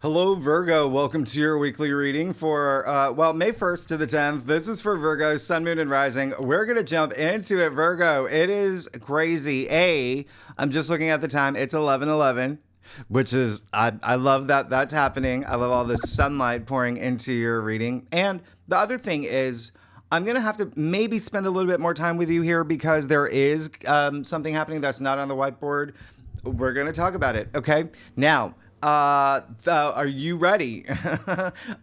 Hello, Virgo. Welcome to your weekly reading for, May 1st to the 10th. This is for Virgo, Sun, Moon, and Rising. We're going to jump into it, Virgo. It is crazy. I'm just looking at the time. It's 11:11, which is, I love that that's happening. I love all the sunlight pouring into your reading. And the other thing is, I'm going to have to maybe spend a little bit more time with you here because there is something happening that's not on the whiteboard. We're going to talk about it, okay? Now, are you ready?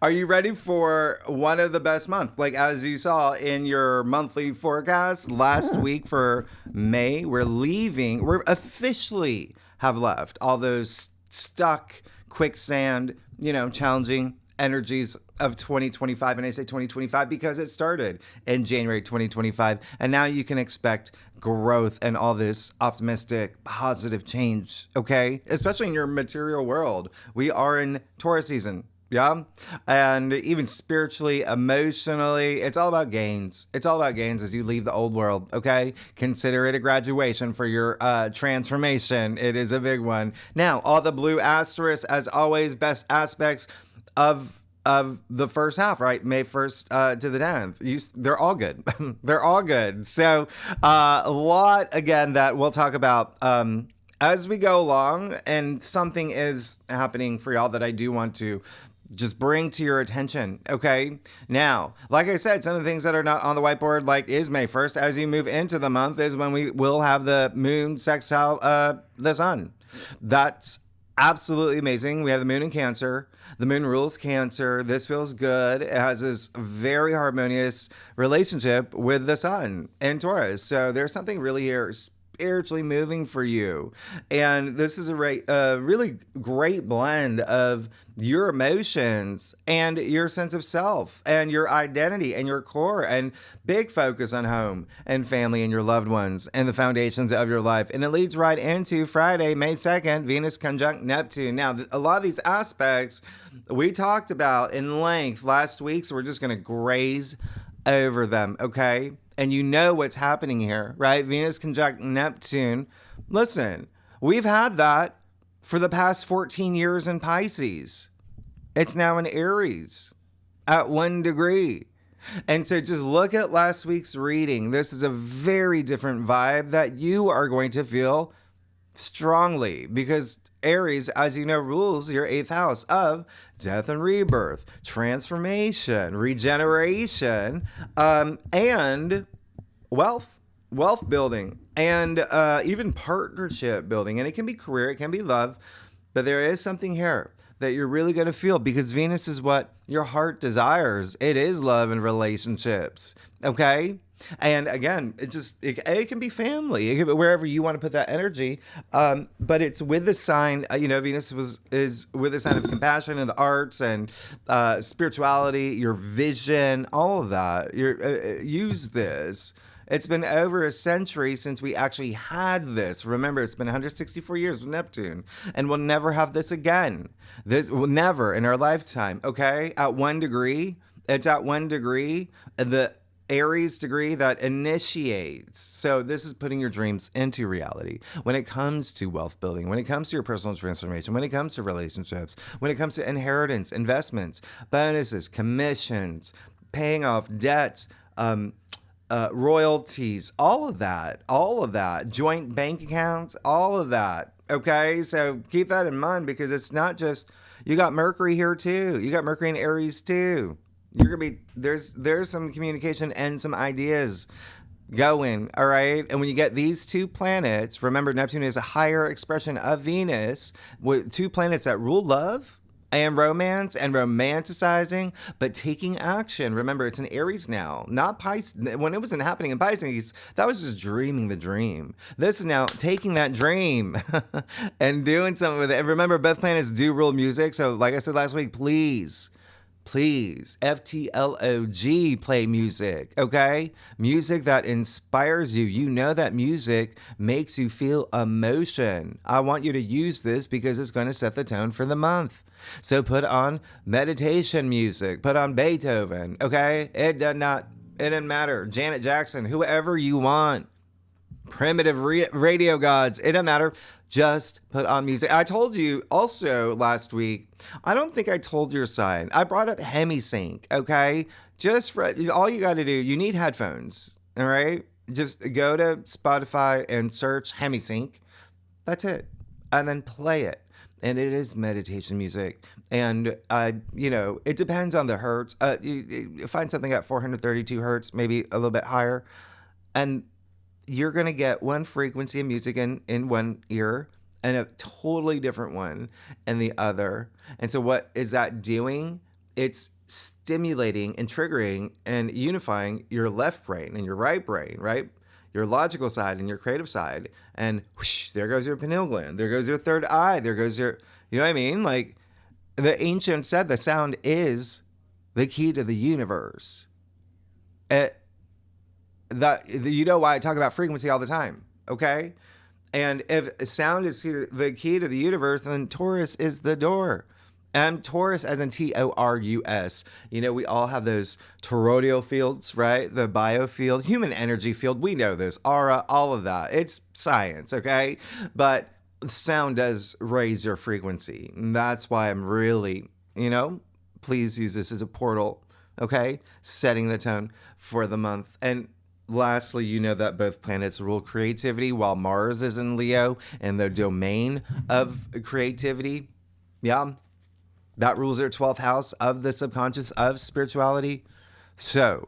Are you ready for one of the best months? Like, as you saw in your monthly forecast last week for May, we're officially have left all those stuck quicksand, challenging energies of 2025. And I say 2025 because it started in January 2025. And now you can expect growth and all this optimistic, positive change, okay? Especially in your material world. We are in Taurus season, yeah? And even spiritually, emotionally, it's all about gains. It's all about gains as you leave the old world, okay? Consider it a graduation for your transformation. It is a big one. Now, all the blue asterisks, as always, best aspects of the first half, right? May 1st to the 10th. They're all good. They're all good. So a lot, again, that we'll talk about as we go along. And something is happening for y'all that I do want to just bring to your attention, okay? Now, like I said, some of the things that are not on the whiteboard, like is May 1st, as you move into the month, is when we will have the moon sextile the sun. That's absolutely amazing. We have the moon in Cancer. The moon rules Cancer. This feels good. It has this very harmonious relationship with the sun in Taurus. So there's something really here spiritually moving for you. And this is a really great blend of your emotions and your sense of self and your identity and your core, and big focus on home and family and your loved ones and the foundations of your life. And it leads right into Friday, May 2nd, Venus conjunct Neptune. Now, a lot of these aspects we talked about in length last week, so we're just going to graze over them, okay? And you know what's happening here, right? Venus conjunct Neptune. Listen, we've had that for the past 14 years in Pisces. It's now in Aries at 1 degree. And so just look at last week's reading. This is a very different vibe that you are going to feel strongly, because Aries, as you know, rules your 8th house of death and rebirth, transformation, regeneration, and wealth building, and even partnership building. And it can be career, it can be love, but there is something here that you're really going to feel, because Venus is what your heart desires. It is love and relationships, okay? And again, it can be family, it can be wherever you want to put that energy. But it's with the sign, Venus is with the sign of compassion and the arts and spirituality, your vision, all of that. Use this. It's been over a century since we actually had this. Remember, it's been 164 years with Neptune, and we'll never have this again. This will never in our lifetime, okay? At 1 degree, it's at 1 degree, the Aries degree that initiates. So this is putting your dreams into reality. When it comes to wealth building, when it comes to your personal transformation, when it comes to relationships, when it comes to inheritance, investments, bonuses, commissions, paying off debts, royalties, all of that, joint bank accounts, all of that. Okay, so keep that in mind, because it's not just, you got Mercury here too. You got Mercury in Aries too. You're gonna be there's some communication and some ideas going, all right? And when you get these two planets, remember, Neptune is a higher expression of Venus, with two planets that rule love and romance and romanticizing, but taking action. Remember, it's in Aries now, not Pisces. When it wasn't happening in Pisces, that was just dreaming the dream. This is now taking that dream and doing something with it. And remember, both planets do rule music. So like I said last week, please, FTLOG, play music, okay? Music that inspires you. You know that music makes you feel emotion. I want you to use this because it's going to set the tone for the month. So put on meditation music, put on Beethoven, okay? It doesn't matter. Janet Jackson, whoever you want. Primitive radio gods, it doesn't matter. Just put on music. I told you also last week, I don't think I told your sign. I brought up hemisync, okay? Just for all you got to do, you need headphones, all right? Just go to Spotify and search hemisync. That's it. And then play it. And it is meditation music. And, it depends on the hertz. You find something at 432 hertz, maybe a little bit higher. And you're going to get one frequency of music in one ear and a totally different one in the other. And so what is that doing? It's stimulating and triggering and unifying your left brain and your right brain, right? Your logical side and your creative side. And whoosh, there goes your pineal gland. There goes your third eye. There goes your, you know what I mean? Like the ancients said, the sound is the key to the universe. You know why I talk about frequency all the time, okay? And if sound is the key to the universe, then Taurus is the door. And Taurus as in Taurus. We all have those toroidal fields, right? The biofield, human energy field. We know this, aura, all of that. It's science, okay? But sound does raise your frequency. And that's why I'm really, please use this as a portal, okay? Setting the tone for the month. And lastly, you know that both planets rule creativity while Mars is in Leo in the domain of creativity. Yeah, that rules your 12th house of the subconscious, of spirituality. So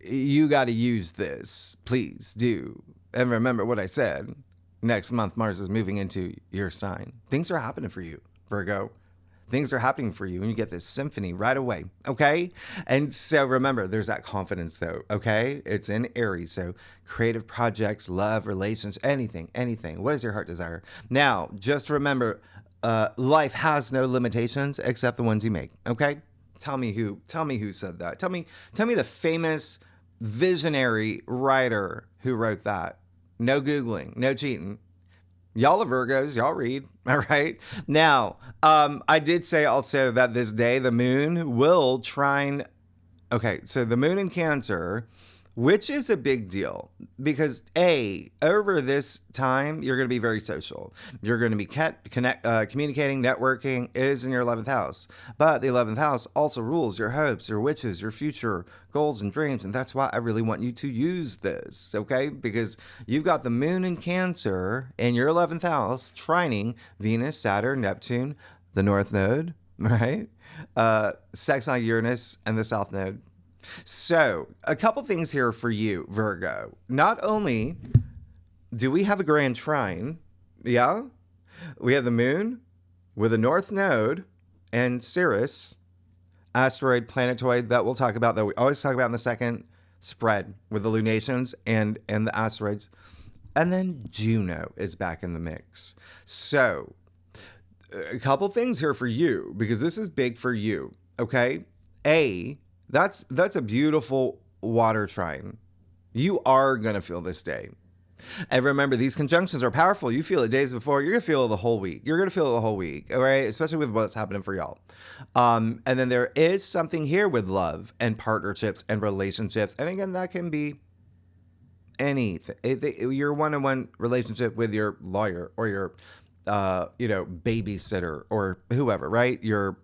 you got to use this. Please do. And remember what I said. Next month, Mars is moving into your sign. Things are happening for you, Virgo. Things are happening for you and you get this symphony right away, okay? And so remember, there's that confidence though, okay? It's in Aries, so creative projects, love, relationships, anything. What does your heart desire? Now, just remember, life has no limitations except the ones you make, okay? Tell me who said that. Tell me the famous visionary writer who wrote that. No Googling, no cheating. Y'all are Virgos, y'all read, all right? Now, I did say also that this day the moon will trine. Okay, so the moon in Cancer, which is a big deal because over this time, you're going to be very social. You're going to be communicating, networking is in your 11th house. But the 11th house also rules your hopes, your wishes, your future goals and dreams. And that's why I really want you to use this, okay? Because you've got the moon in Cancer in your 11th house, trining Venus, Saturn, Neptune, the North Node, right? Sextile Uranus, and the South Node. So, a couple things here for you, Virgo. Not only do we have a grand trine, yeah? We have the moon with a North Node and Sirius, asteroid planetoid that we'll talk about, that we always talk about in the second spread with the lunations and the asteroids. And then Juno is back in the mix. So, a couple things here for you, because this is big for you, okay? That's a beautiful water trine. You are going to feel this day. And remember, these conjunctions are powerful. You feel it days before. You're going to feel it the whole week. You're going to feel it the whole week, all right? Especially with what's happening for y'all. And then there is something here with love and partnerships and relationships. And again, that can be anything. Your one-on-one relationship with your lawyer or your, babysitter or whoever, right? Your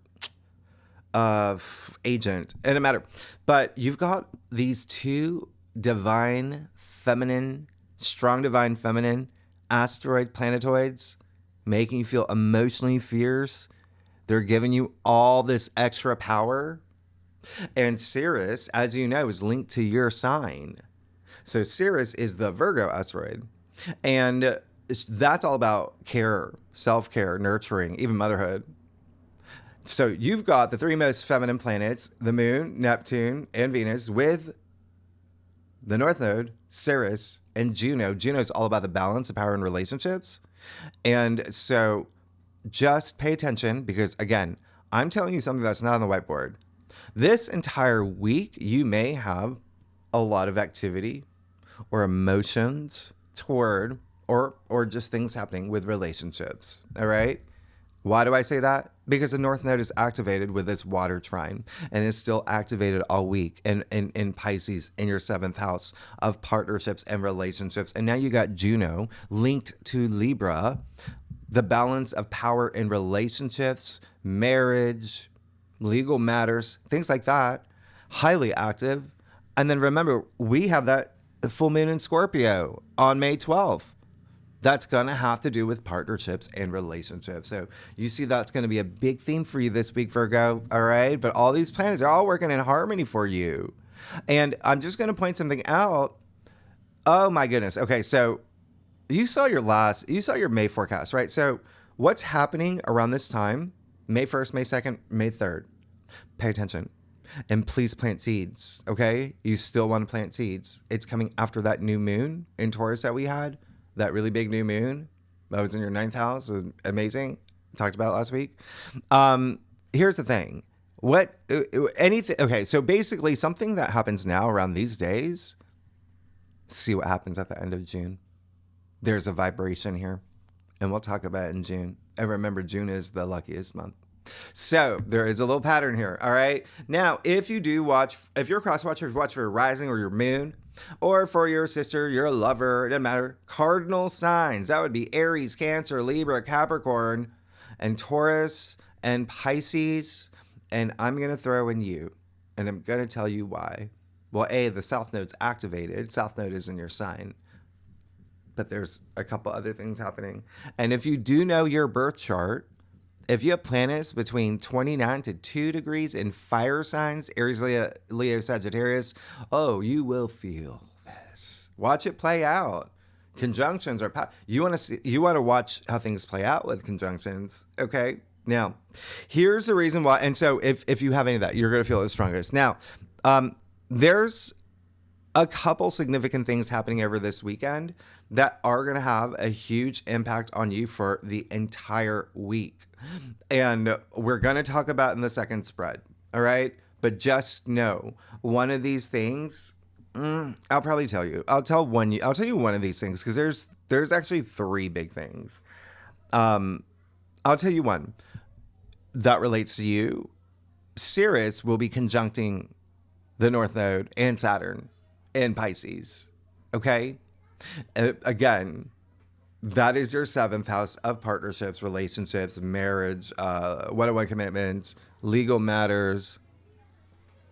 agent, it doesn't matter. But you've got these two strong divine feminine asteroid planetoids making you feel emotionally fierce. They're giving you all this extra power. And Sirius, as you know, is linked to your sign. So Sirius is the Virgo asteroid. And that's all about care, self-care, nurturing, even motherhood. So you've got the three most feminine planets, the moon, Neptune, and Venus, with the North Node, Sirius, and Juno. Juno is all about the balance of power in relationships. And so just pay attention because, again, I'm telling you something that's not on the whiteboard. This entire week, you may have a lot of activity or emotions toward or just things happening with relationships, all right? Why do I say that? Because the North Node is activated with this water trine and is still activated all week in Pisces in your 7th house of partnerships and relationships. And now you got Juno linked to Libra, the balance of power in relationships, marriage, legal matters, things like that, highly active. And then remember, we have that full moon in Scorpio on May 12th. That's going to have to do with partnerships and relationships. So you see that's going to be a big theme for you this week, Virgo. All right. But all these planets are all working in harmony for you. And I'm just going to point something out. Oh, my goodness. Okay. So you saw your May forecast, right? So what's happening around this time? May 1st, May 2nd, May 3rd. Pay attention. And please plant seeds. Okay. You still want to plant seeds. It's coming after that new moon in Taurus that we had. That really big new moon that was in your 9th house. It was amazing. Talked about it last week. Here's the thing. Okay, so basically something that happens now around these days, see what happens at the end of June. There's a vibration here, and we'll talk about it in June. And remember, June is the luckiest month. So there is a little pattern here. All right. Now, if you're a cross watcher, if you watch for your rising or your moon, or for your sister, your lover, it doesn't matter. Cardinal signs, that would be Aries, Cancer, Libra, Capricorn, and Taurus, and Pisces. And I'm going to throw in you, and I'm going to tell you why. Well, the South Node's activated. South Node is in your sign. But there's a couple other things happening. And if you do know your birth chart, if you have planets between 29 to 2 degrees in fire signs, Aries, Leo, Sagittarius, you will feel this. Watch it play out. Conjunctions are you want to watch how things play out with conjunctions. Okay. Now, here's the reason why. And so if you have any of that, you're going to feel the strongest. Now, there's a couple significant things happening over this weekend that are going to have a huge impact on you for the entire week. And we're going to talk about in the second spread. All right. But just know one of these things, I'll probably tell you. I'll tell you one of these things because there's actually 3 big things. I'll tell you one that relates to you. Sirius will be conjuncting the North Node and Saturn in Pisces. Okay. Again, that is your 7th house of partnerships, relationships, marriage, one-on-one commitments, legal matters.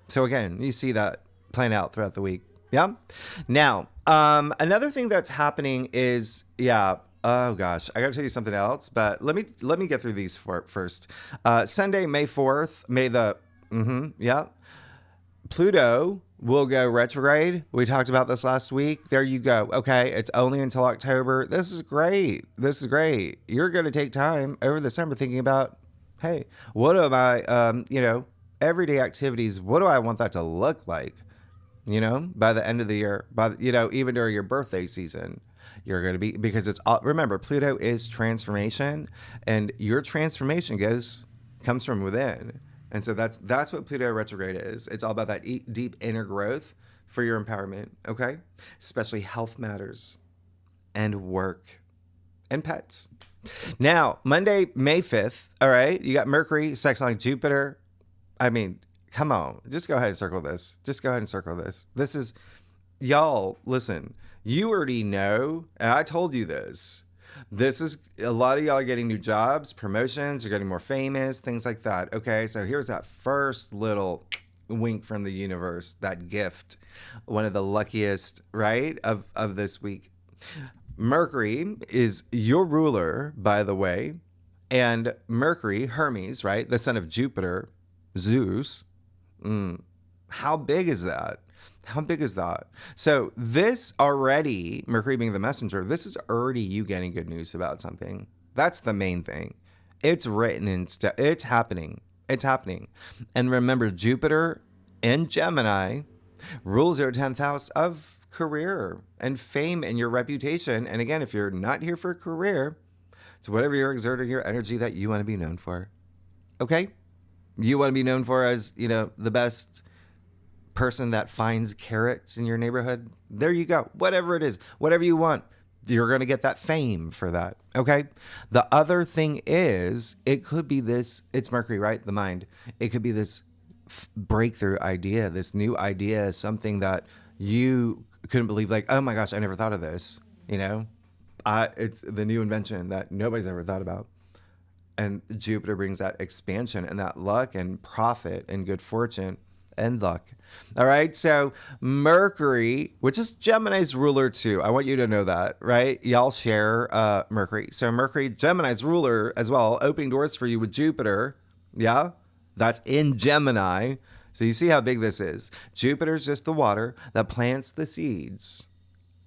So again, you see that playing out throughout the week. Yeah. Now, another thing that's happening is, oh gosh, I got to tell you something else, but let me get through these first. Sunday, May 4th, Pluto will go retrograde. We talked about this last week. There you go. Okay. It's only until October. This is great. You're going to take time over the summer thinking about, hey, what am I, everyday activities. What do I want that to look like? By the end of the year, even during your birthday season, you're going to be, because remember, Pluto is transformation, and your transformation comes from within. And so that's what Pluto retrograde is. It's all about that deep inner growth for your empowerment, okay? Especially health matters and work and pets. Now, Monday, May 5th, all right? You got Mercury sextiling Jupiter. I mean, come on. Just go ahead and circle this. This is, y'all, listen. You already know, and I told you this. This is, a lot of y'all are getting new jobs, promotions, you're getting more famous, things like that. Okay, so here's that first little wink from the universe, that gift, one of the luckiest, right, of this week. Mercury is your ruler, by the way, and Mercury, Hermes, right, the son of Jupiter, Zeus. How big is that? So this already, Mercury being the messenger, this is already you getting good news about something. That's the main thing. It's written in it's happening. And remember, Jupiter in Gemini rules your 10th house of career and fame and your reputation. And again, if you're not here for a career, it's whatever you're exerting your energy that you want to be known for. Okay? You want to be known for as, the best person that finds carrots in your neighborhood. There you go. Whatever it is, whatever you want. You're going to get that fame for that. Okay. The other thing is, it could be this, it's Mercury, right? The mind. It could be this breakthrough idea, this new idea, something that you couldn't believe, like, oh my gosh, I never thought of this. You know, it's the new invention that nobody's ever thought about. And Jupiter brings that expansion and that luck and profit and good fortune and luck. All right. So Mercury, which is Gemini's ruler too. I want you to know that, right? Y'all share Mercury. So Mercury, Gemini's ruler as well, opening doors for you with Jupiter. Yeah. That's in Gemini. So you see how big this is. Jupiter's just the water that plants the seeds.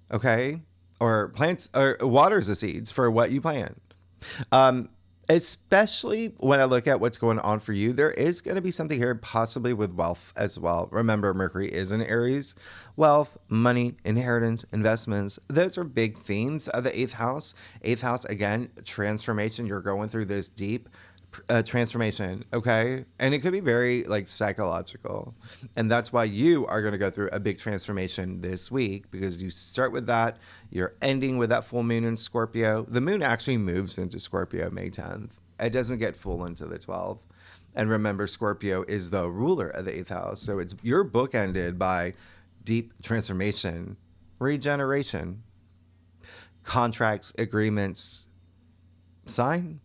Okay. Or plants or waters the seeds for what you plant. Especially when I look at what's going on for you, there is going to be something here possibly with wealth as well. Remember, Mercury is in Aries. Wealth, money, inheritance, investments. Those are big themes of the eighth house. Eighth house, again, transformation. You're going through this deep transformation, okay? And it could be very like psychological. And that's why you are going to go through a big transformation this week, because you start with that, you're ending with that full moon in Scorpio. The moon actually moves into Scorpio May 10th. It doesn't get full until the 12th. And remember, Scorpio is the ruler of the eighth house. So it's your book ended by deep transformation, regeneration, contracts, agreements, sign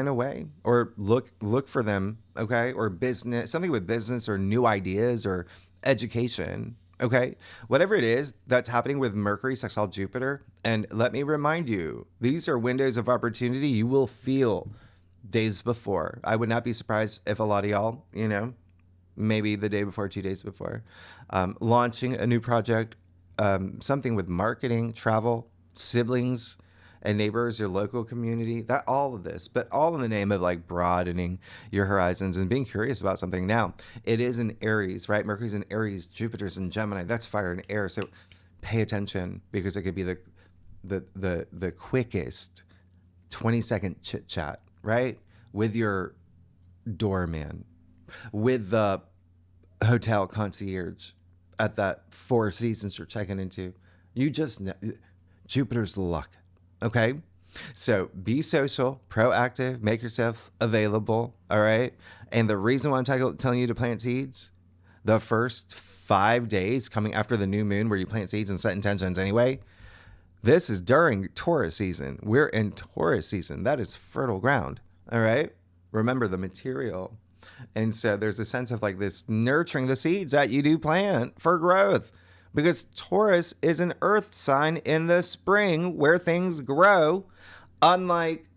away, or look for them, okay? Or business, something with business or new ideas or education, okay? Whatever it is that's happening with Mercury sextile Jupiter. And let me remind you, these are windows of opportunity you will feel days before. I would not be surprised if a lot of y'all, you know, maybe the day before, 2 days before, launching a new project, something with marketing, travel, siblings, and neighbors, your local community, that all of this, but all in the name of like broadening your horizons and being curious about something. Now, it is in Aries, right? Mercury's in Aries, Jupiter's in Gemini. That's fire and air. So pay attention, because it could be the quickest 20-second chit chat, right? With your doorman, with the hotel concierge at that Four Seasons you're checking into. You just know Jupiter's luck. Okay, so be social, proactive, make yourself available, all right? And the reason why I'm telling you to plant seeds, the first 5 days coming after the new moon where you plant seeds and set intentions anyway, this is during Taurus season. We're in Taurus season. That is fertile ground, all right? Remember the material. And so there's a sense of like this nurturing the seeds that you do plant for growth. Because Taurus is an earth sign in the spring where things grow, unlike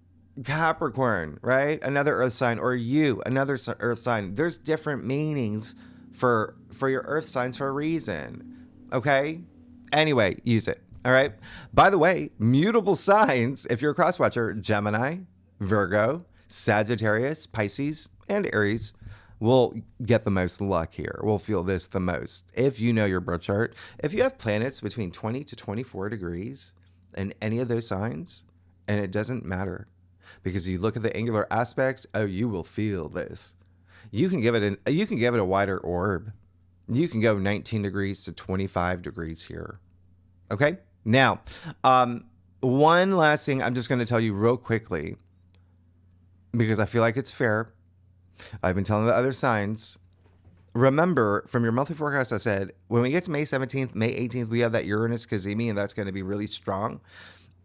Capricorn, right? Another earth sign, or you, another earth sign. There's different meanings for your earth signs for a reason, okay? Anyway, use it, all right? By the way, mutable signs, if you're a cross-watcher, Gemini, Virgo, Sagittarius, Pisces, and Aries will get the most luck here. We'll feel this the most. If you know your birth chart, if you have planets between 20 to 24 degrees in any of those signs, and it doesn't matter, because you look at the angular aspects, oh, you will feel this. You can give it a wider orb. You can go 19 degrees to 25 degrees here. Okay? Now, one last thing I'm just going to tell you real quickly, because I feel like it's fair. I've been telling the other signs. Remember, from your monthly forecast, I said, when we get to May 17th, May 18th, we have that Uranus Cazimi, and that's going to be really strong.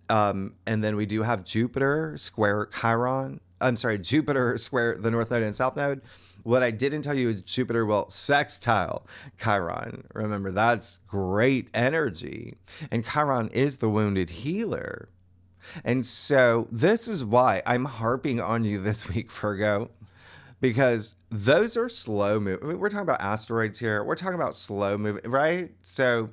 And then we do have Jupiter square Chiron. I'm sorry, Jupiter square the North Node and South Node. What I didn't tell you is Jupiter will sextile Chiron. Remember, that's great energy. And Chiron is the wounded healer. And so this is why I'm harping on you this week, Virgo. Because those are slow moving. We're talking about asteroids here. We're talking about slow moving, right? So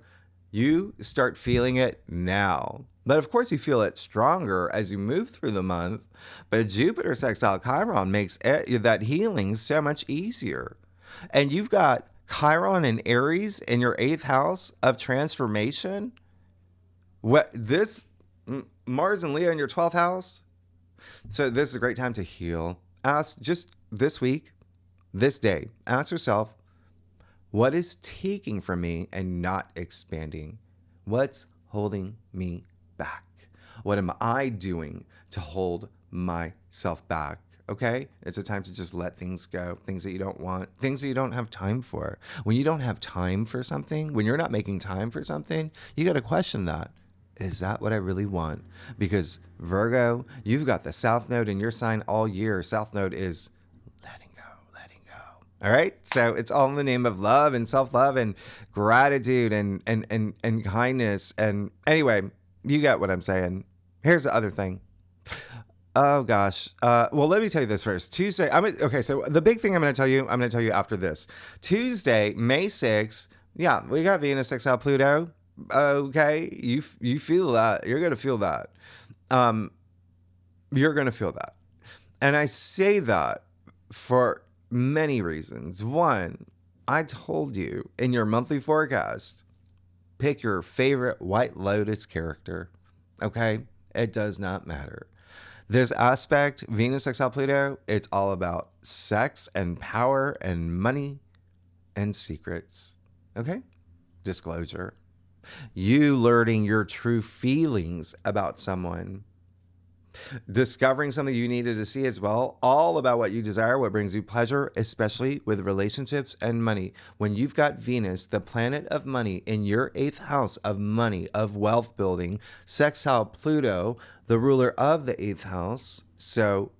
you start feeling it now. But of course, you feel it stronger as you move through the month. But Jupiter sextile Chiron makes that healing so much easier. And you've got Chiron and Aries in your 8th house of transformation. Mars and Leo in your 12th house. So this is a great time to heal. Ask just this week, this day, ask yourself, what is taking from me and not expanding? What's holding me back? What am I doing to hold myself back? Okay? It's a time to just let things go, things that you don't want, things that you don't have time for. When you don't have time for something, when you're not making time for something, you got to question that. Is that what I really want? Because Virgo, you've got the South Node in your sign all year. South Node is letting go, letting go. All right? So it's all in the name of love and self-love and gratitude and kindness. And anyway, you get what I'm saying. Here's the other thing. Oh gosh. Well, let me tell you this first. Tuesday. Okay. So the big thing I'm going to tell you after this. Tuesday, May 6th. Yeah, we got Venus sextile Pluto. Okay, you feel that. You're going to feel that. You're going to feel that. And I say that for many reasons. One, I told you in your monthly forecast, pick your favorite White Lotus character. Okay, it does not matter. This aspect, Venus sextile Pluto, it's all about sex and power and money and secrets. Okay? Disclosure. You learning your true feelings about someone. Discovering something you needed to see as well. All about what you desire, what brings you pleasure, especially with relationships and money. When you've got Venus, the planet of money, in your 8th house of money, of wealth building, sextile Pluto, the ruler of the 8th house. So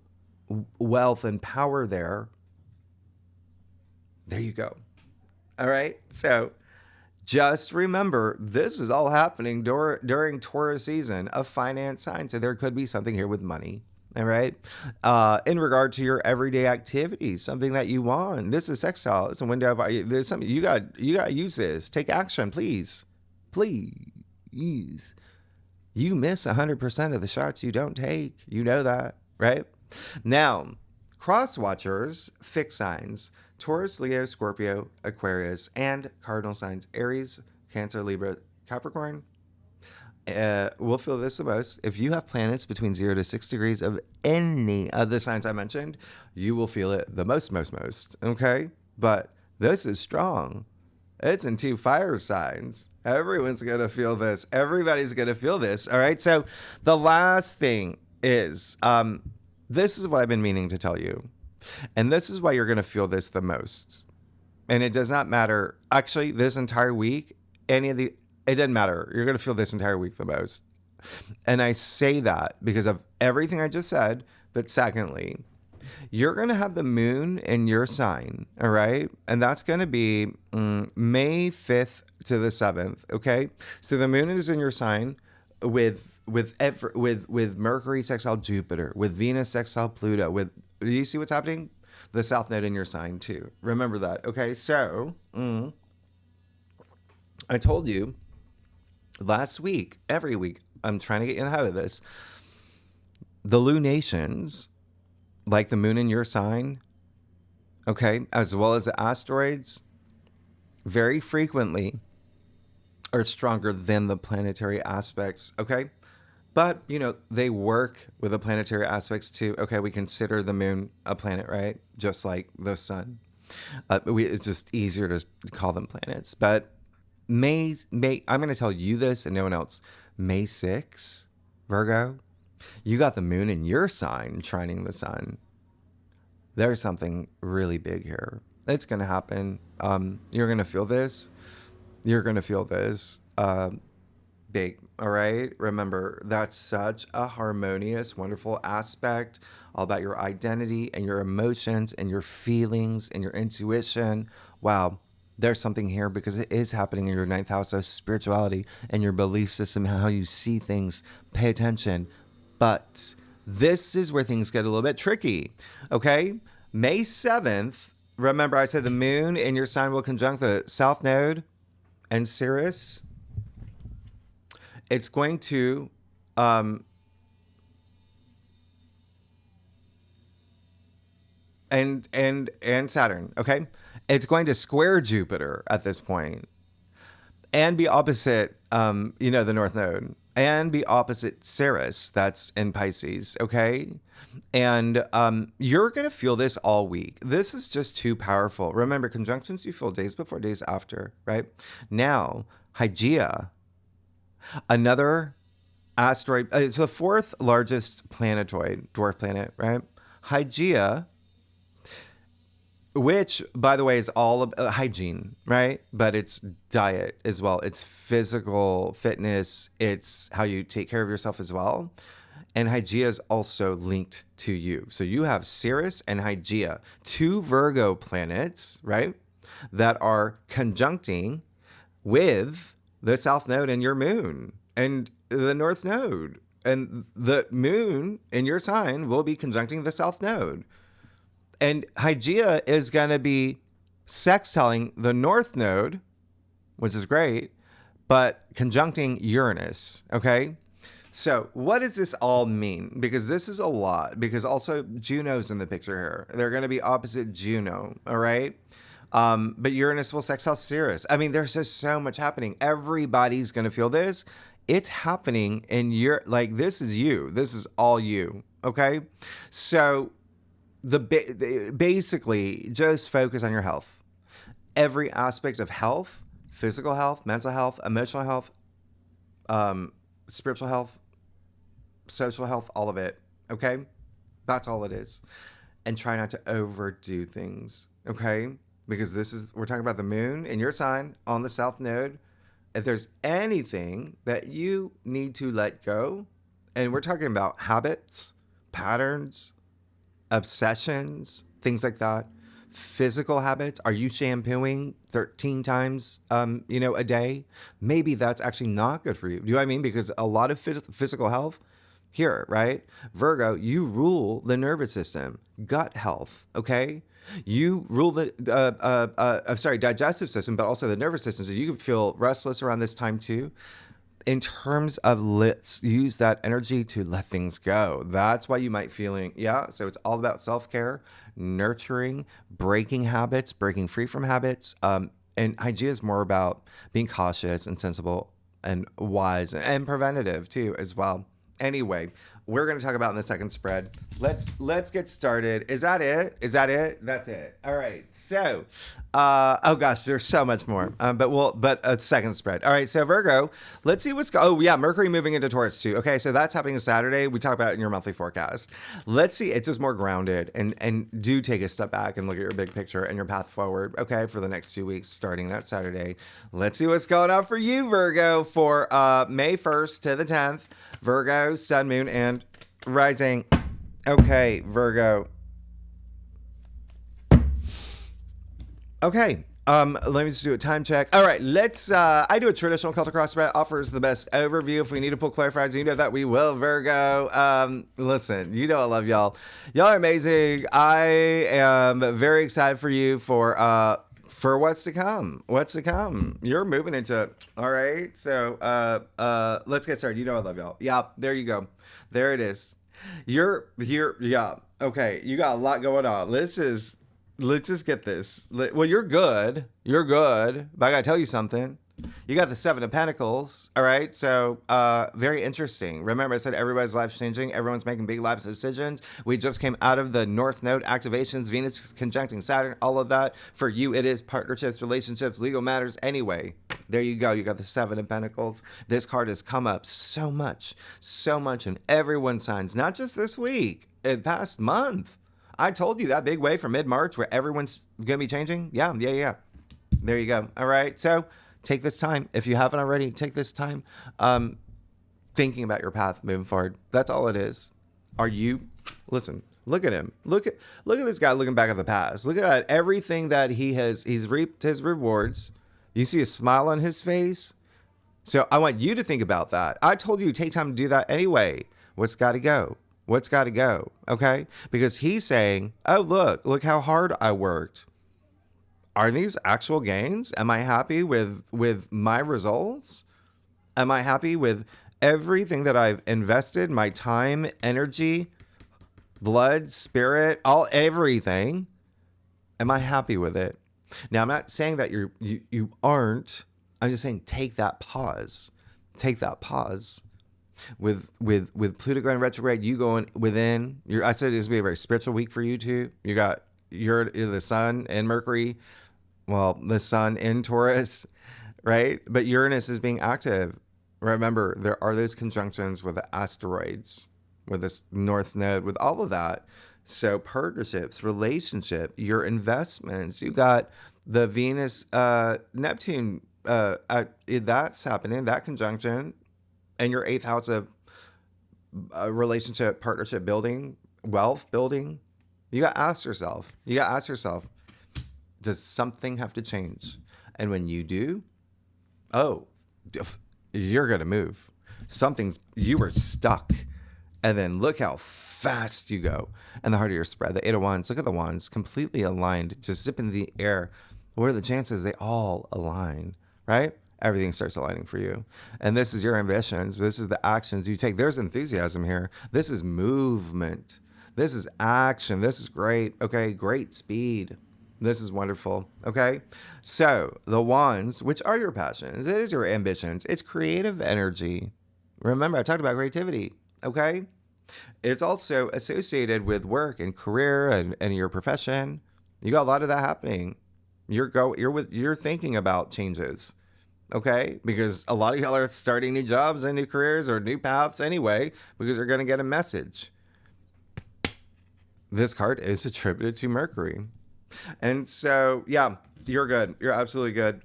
wealth and power there. There you go. All right. So just remember, this is all happening during Taurus season, a finance sign. So there could be something here with money. All right. In regard to your everyday activities, something that you want. This is sextile. It's a window of, there's something you got to use this. Take action, please. Please. You miss 100% of the shots you don't take. You know that, right? Now, cross watchers, fixed signs, Taurus, Leo, Scorpio, Aquarius, and cardinal signs, Aries, Cancer, Libra, Capricorn, will feel this the most. If you have planets between 0 to 6 degrees of any of the signs I mentioned, you will feel it the most, okay? But this is strong. It's in 2 fire signs. Everyone's going to feel this. Everybody's going to feel this, all right? So the last thing is, this is what I've been meaning to tell you. And this is why you're going to feel this the most. And it does not matter. Actually, this entire week, it doesn't matter. You're going to feel this entire week the most. And I say that because of everything I just said. But secondly, you're going to have the moon in your sign. All right. And that's going to be May 5th to the 7th. Okay. So the moon is in your sign with Mercury sextile Jupiter, with Venus sextile Pluto, do you see what's happening? The South Node in your sign too. Remember that. Okay, so I told you last week, every week, I'm trying to get you in the habit of this. The lunations, like the moon in your sign, okay, as well as the asteroids, very frequently are stronger than the planetary aspects, okay? But, they work with the planetary aspects too. Okay, we consider the moon a planet, right? Just like the sun. It's just easier to call them planets. But May, I'm going to tell you this and no one else. May 6th, Virgo, you got the moon in your sign trining the sun. There's something really big here. It's going to happen. You're going to feel this. You're going to feel this. Big. All right. Remember, that's such a harmonious, wonderful aspect, all about your identity and your emotions and your feelings and your intuition. Wow. There's something here because it is happening in your 9th house of spirituality and your belief system, how you see things. Pay attention. But this is where things get a little bit tricky. Okay. May 7th. Remember, I said the moon in your sign will conjunct the South Node and Sirius. It's going to and Saturn, okay? It's going to square Jupiter at this point and be opposite the North Node and be opposite Ceres, that's in Pisces, okay? And you're going to feel this all week. This is just too powerful. Remember, conjunctions you feel days before, days after, right? Now, Hygeia, another asteroid. It's the fourth largest planetoid, dwarf planet, right? Hygeia, which, by the way, is all of hygiene, right? But it's diet as well. It's physical fitness. It's how you take care of yourself as well. And Hygeia is also linked to you. So you have Ceres and Hygeia, two Virgo planets, right? That are conjuncting with the South Node in your moon and the North Node. And the moon in your sign will be conjuncting the South Node. And Hygeia is going to be sextiling the North Node, which is great, but conjuncting Uranus, okay? So what does this all mean? Because this is a lot. Because also Juno's in the picture here. They're going to be opposite Juno, all right? But Uranus will sextile Ceres. I mean, there's just so much happening. Everybody's going to feel this. It's happening in your, like, this is you. This is all you, okay? So basically just focus on your health. Every aspect of health, physical health, mental health, emotional health, spiritual health, social health, all of it. Okay. That's all it is. And try not to overdo things. Okay. Because we're talking about the moon in your sign on the South Node. If there's anything that you need to let go, and we're talking about habits, patterns, obsessions, things like that. Physical habits. Are you shampooing 13 times, a day? Maybe that's actually not good for you. Do you know what I mean? Because a lot of physical health here, right? Virgo, you rule the nervous system, gut health. Okay. You rule the, digestive system, but also the nervous system. So you can feel restless around this time too. In terms of let's use that energy to let things go. That's why you might feeling, so it's all about self-care, nurturing, breaking habits, breaking free from habits. And Hygeia is more about being cautious and sensible and wise and preventative too as well. Anyway, we're going to talk about in the second spread. Let's get started. Is that it? That's it. All right. So, oh gosh, there's so much more. But a second spread. All right. So Virgo, let's see Mercury moving into Taurus too. Okay. So that's happening Saturday. We talk about it in your monthly forecast. Let's see. It's just more grounded and do take a step back and look at your big picture and your path forward. Okay. For the next 2 weeks, starting that Saturday. Let's see what's going on for you, Virgo, for May 1st to the 10th. Virgo, Sun, Moon, and Rising. Okay, Virgo. Okay. Let me just do a time check. All right, let's I do a traditional Celtic cross spread, offers the best overview. If we need to pull clarifiers, you know that we will, Virgo. Listen, you know I love y'all. Y'all are amazing. I am very excited for you for what's to come. You're moving into, all right. So let's get started. You know I love y'all. Yeah, there you go. There it is. You're here. Yeah. Okay. You got a lot going on. Let's just get this. Well, you're good. But I gotta tell you something. You got the Seven of Pentacles. All right. So very interesting. Remember, I said everybody's life's changing. Everyone's making big life decisions. We just came out of the North Node activations, Venus conjuncting Saturn, all of that. For you, it is partnerships, relationships, legal matters. Anyway, there you go. You got the Seven of Pentacles. This card has come up so much in everyone's signs, not just this week, in past month. I told you that big wave from mid-March where everyone's going to be changing. Yeah. There you go. All right. So take this time. If you haven't already, take this time thinking about your path moving forward. That's all it is. Listen, look at him. Look at this guy looking back at the past. Look at everything that he's reaped his rewards. You see a smile on his face. So I want you to think about that. I told you take time to do that anyway. What's got to go? Okay? Because he's saying, oh, look how hard I worked. Are these actual gains? Am I happy with my results? Am I happy with everything that I've invested, my time, energy, blood, spirit, everything? Am I happy with it? Now, I'm not saying that you aren't. I'm just saying take that pause. With Pluto going retrograde, you going within. I said this would be a very spiritual week for you too. You got the Sun and Mercury. Well, the Sun in Taurus, right? But Uranus is being active. Remember, there are those conjunctions with the asteroids, with this North Node, with all of that. So partnerships, relationship, your investments, you got the Venus Neptune that's happening, that conjunction, and your eighth house of relationship, partnership building, wealth building. You got to ask yourself, does something have to change? And when you do, oh, you're going to move. You were stuck. And then look how fast you go. And the harder your spread, the 8 of Wands, look at the Wands, completely aligned, just zip in the air. What are the chances they all align, right? Everything starts aligning for you. And this is your ambitions. This is the actions you take. There's enthusiasm here. This is movement. This is action. This is great. Okay, great speed. This is wonderful. Okay, so the Wands, which are your passions, it is your ambitions. It's creative energy. Remember, I talked about creativity. Okay, it's also associated with work and career and your profession. You got a lot of that happening. You're thinking about changes. Okay, because a lot of y'all are starting new jobs and new careers or new paths anyway, because they're going to get a message. This card is attributed to Mercury. And so, yeah, you're good. You're absolutely good.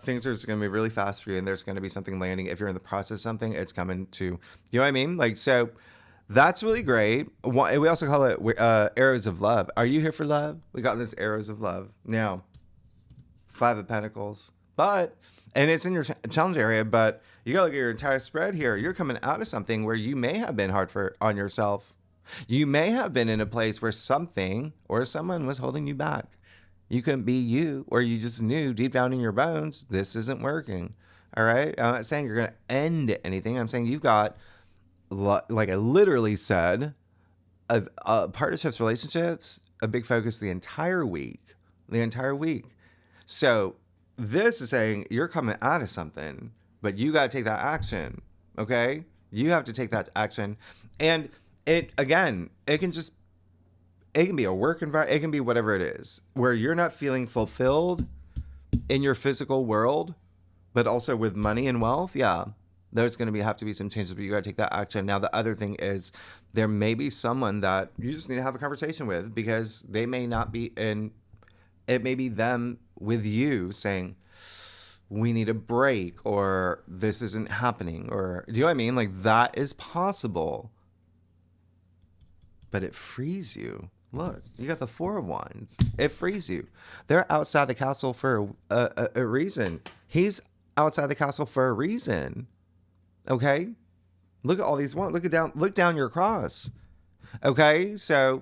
Things are just going to be really fast for you, and there's going to be something landing. If you're in the process of something, it's coming to, you know what I mean? Like, so that's really great. We also call it arrows of love. Are you here for love? We got this arrows of love. Now, 5 of Pentacles. And it's in your challenge area, but you got to look at your entire spread here. You're coming out of something where you may have been hard on yourself. You may have been in a place where something or someone was holding you back. You couldn't be you, or you just knew deep down in your bones, this isn't working. All right. I'm not saying you're going to end anything. I'm saying you've got, like I literally said, partnerships, relationships, a big focus the entire week. So this is saying you're coming out of something, but you got to take that action. Okay. You have to take that action. And it can be a work environment. It can be whatever it is where you're not feeling fulfilled in your physical world, but also with money and wealth. Yeah, there's going to have to be some changes, but you got to take that action. Now, the other thing is there may be someone that you just need to have a conversation with, because they may not be it may be them with you saying, we need a break, or this isn't happening, or do you know what I mean? Like, that is possible. But it frees you. Look, you got the 4 of Wands. It frees you. They're outside the castle for a reason. He's outside the castle for a reason. Okay? Look at all these wands. Look down your cross. Okay? So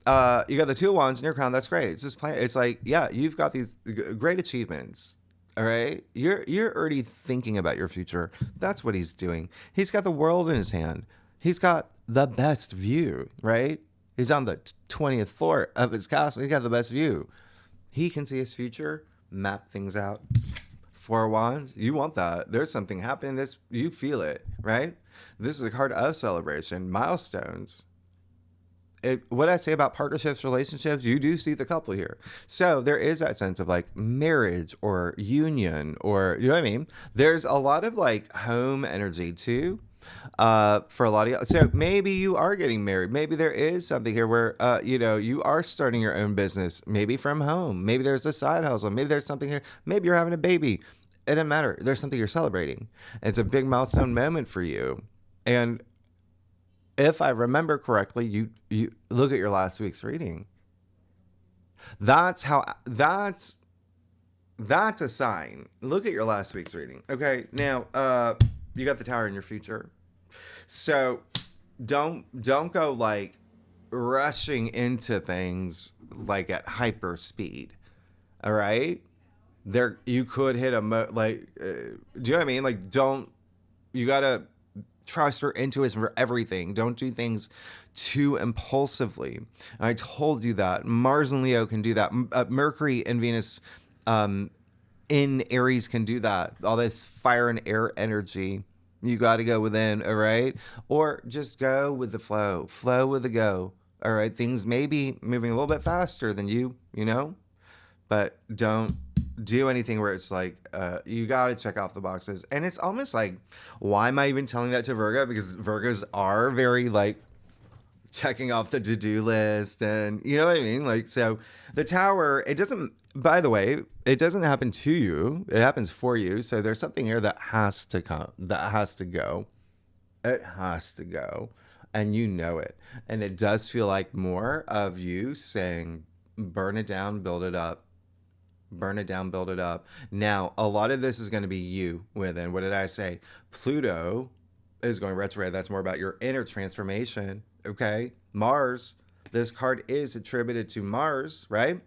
you got the 2 of Wands in your crown. That's great. It's just it's like, yeah, you've got these great achievements. All right? You're already thinking about your future. That's what he's doing. He's got the world in his hand. He's got the best view, right? He's on the 20th floor of his castle. He got the best view. He can see his future, map things out. 4 of Wands, you want that. There's something happening. You feel it, right? This is a card of celebration, milestones. What I say about partnerships, relationships, you do see the couple here. So there is that sense of like marriage or union, or, you know what I mean? There's a lot of like home energy too. For a lot of you. So maybe you are getting married. Maybe there is something here where, you are starting your own business, maybe from home. Maybe there's a side hustle. Maybe there's something here. Maybe you're having a baby. It doesn't matter. There's something you're celebrating. It's a big milestone moment for you. And if I remember correctly, you look at your last week's reading. That's a sign. Look at your last week's reading. Okay. Now, you got the Tower in your future. So don't go like rushing into things like at hyper speed. All right. You could hit do you know what I mean? Like, you got to trust your intuition for everything. Don't do things too impulsively. I told you that Mars and Leo can do that. Mercury and Venus, in Aries can do that. All this fire and air energy. You got to go within, all right? Or just go with the flow with the go, all right? Things may be moving a little bit faster than you know, but don't do anything where it's like, you got to check off the boxes. And it's almost like, why am I even telling that to Virgo? Because Virgos are very like checking off the to-do list, and you know what I mean? Like, so the tower, it doesn't, by the way, it doesn't happen to you. It happens for you. So there's something here that has to come, that has to go. It has to go. And you know it. And it does feel like more of you saying, burn it down, build it up. Burn it down, build it up. Now, a lot of this is going to be you within. What did I say? Pluto is going retrograde. That's more about your inner transformation. Okay. Mars, this card is attributed to Mars, right?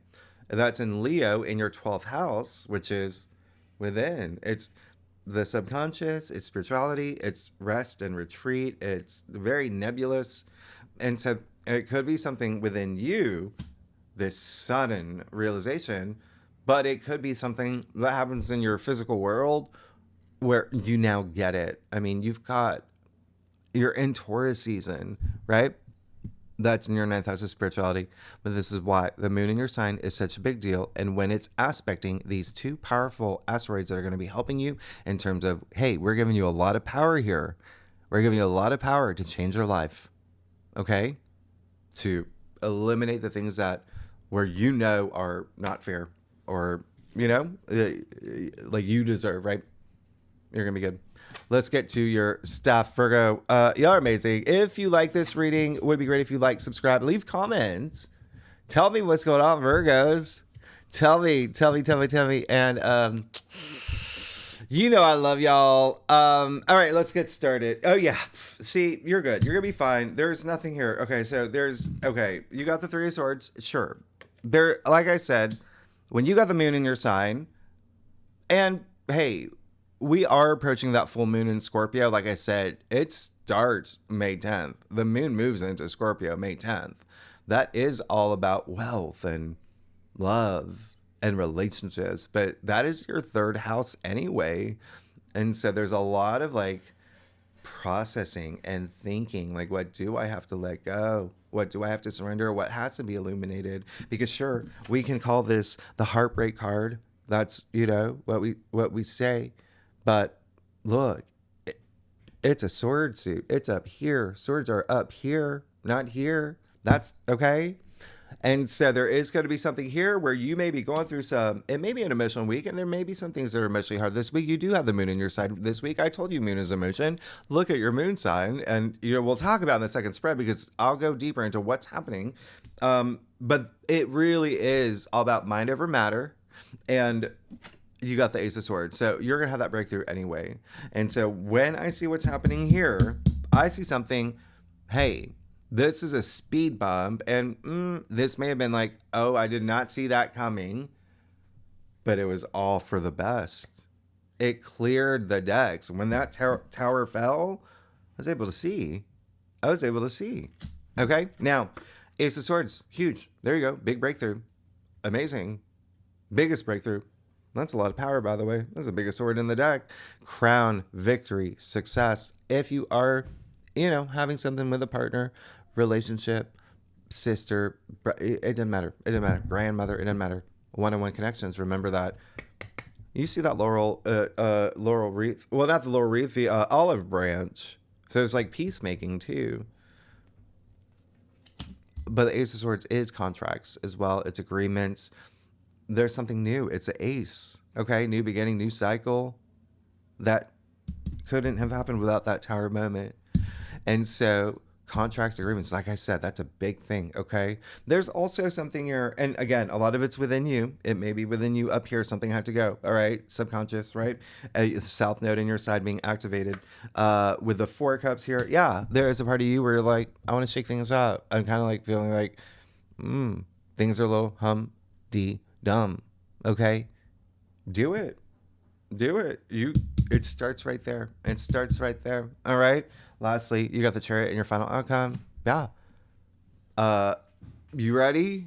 That's in Leo in your 12th house, which is within. It's the subconscious, it's spirituality, it's rest and retreat. It's very nebulous. And so it could be something within you, this sudden realization, but it could be something that happens in your physical world where you now get it. I mean, you're in Taurus season, right? That's in your 9th house of spirituality. But this is why the moon in your sign is such a big deal. And when it's aspecting these two powerful asteroids that are going to be helping you in terms of, hey, we're giving you a lot of power here. We're giving you a lot of power to change your life. Okay? To eliminate the things that where you know are not fair or, you know, like you deserve, right? You're going to be good. Let's get to your stuff, Virgo. Y'all are amazing. If you like this reading, it would be great if you like, subscribe, leave comments. Tell me what's going on, Virgos. Tell me. And you know I love y'all. All right, let's get started. Oh, yeah. See, you're good. You're going to be fine. There's nothing here. Okay, so you got the Three of Swords. Sure. There, like I said, when you got the moon in your sign, and hey, we are approaching that full moon in Scorpio. Like I said, it starts May 10th. The moon moves into Scorpio May 10th. That is all about wealth and love and relationships. But that is your 3rd house anyway. And so there's a lot of like processing and thinking, like, what do I have to let go? What do I have to surrender? What has to be illuminated? Because sure, we can call this the heartbreak card. That's, you know, what we say. But look, it's a sword suit. It's up here. Swords are up here, not here. That's okay. And so there is going to be something here where you may be going through it may be an emotional week, and there may be some things that are emotionally hard this week. You do have the moon in your side this week. I told you moon is emotion. Look at your moon sign, and, you know, we'll talk about in the second spread because I'll go deeper into what's happening. But it really is all about mind over matter. And you got the Ace of Swords. So you're going to have that breakthrough anyway. And so when I see what's happening here, I see something, hey, this is a speed bump. And this may have been like, oh, I did not see that coming. But it was all for the best. It cleared the decks. When that tower fell, I was able to see. Okay? Now, Ace of Swords. Huge. There you go. Big breakthrough. Amazing. Biggest breakthrough. That's a lot of power, by the way. That's the biggest sword in the deck. Crown, victory, success. If you are, you know, having something with a partner, relationship, sister, it doesn't matter. It doesn't matter. Grandmother, it doesn't matter. One-on-one connections. Remember that. You see that laurel wreath? Well, not the laurel wreath, the olive branch. So it's like peacemaking too. But the Ace of Swords is contracts as well. It's agreements. There's something new. It's an ace. Okay, new beginning, new cycle. That couldn't have happened without that tower moment. And so contracts, agreements, like I said, that's a big thing. Okay, there's also something here, and again, a lot of it's within you. It may be within you up here. Something had to go. All right, subconscious, right? The South Node in your side being activated. With the 4 cups here, yeah, there is a part of you where you're like, I want to shake things up. I'm kind of like feeling like, things are a little dumb. Okay, do it. It starts right there. All right. Lastly, you got the Chariot in your final outcome. Yeah. You ready?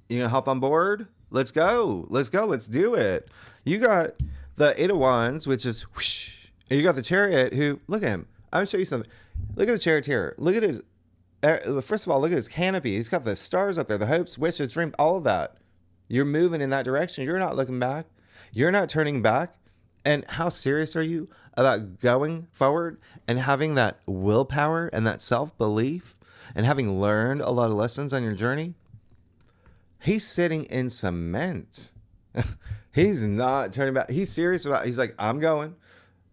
You gonna hop on board? Let's go. Let's do it. You got the 8 of Wands, which is whoosh. And you got the Chariot who, look at him. I'm gonna show you something. Look at the Chariot here. Look at his, first of all, look at his canopy. He's got the stars up there, the hopes, wishes, dreams, all of that. You're moving in that direction. You're not looking back. You're not turning back. And how serious are you about going forward and having that willpower and that self-belief and having learned a lot of lessons on your journey? He's sitting in cement. He's not turning back. He's serious about it. He's like, I'm going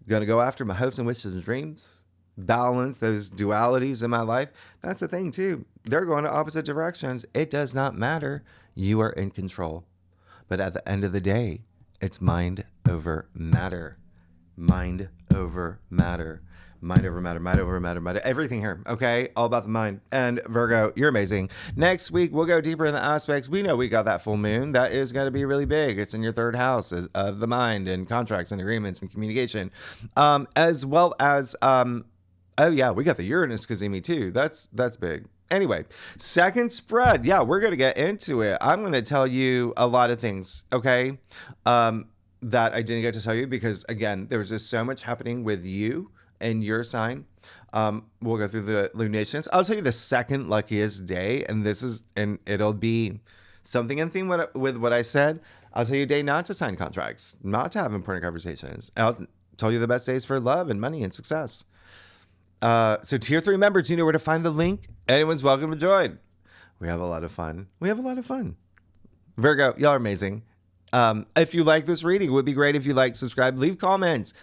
to go after my hopes and wishes and dreams, balance those dualities in my life. That's the thing too. They're going to opposite directions. It does not matter. You are in control. But at the end of the day, it's mind over matter. Mind over matter. Mind over matter, mind over matter, mind. Everything here, okay? All about the mind. And Virgo, you're amazing. Next week, we'll go deeper in the aspects. We know we got that full moon. That is going to be really big. It's in your third house of the mind and contracts and agreements and communication. As well as, oh yeah, we got the Uranus Kazemi too. That's big. Anyway, second spread. Yeah, we're going to get into it. I'm going to tell you a lot of things, okay? That I didn't get to tell you because, again, there was just so much happening with you and your sign. We'll go through the lunations. I'll tell you the second luckiest day, and it'll be something in theme with what I said. I'll tell you a day not to sign contracts, not to have important conversations. I'll tell you the best days for love and money and success. So tier 3 members, you know where to find the link. Anyone's welcome to join. We have a lot of fun. Virgo, y'all are amazing. If you like this reading, it would be great if you like, subscribe, leave comments.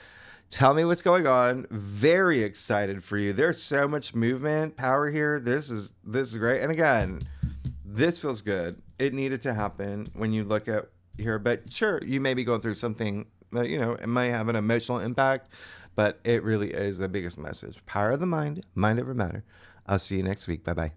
Tell me what's going on. Very excited for you. There's so much movement, power here. This is great. And again, this feels good. It needed to happen when you look at here. But sure, you may be going through something, it might have an emotional impact, but it really is the biggest message. Power of the mind, mind over matter. I'll see you next week. Bye-bye.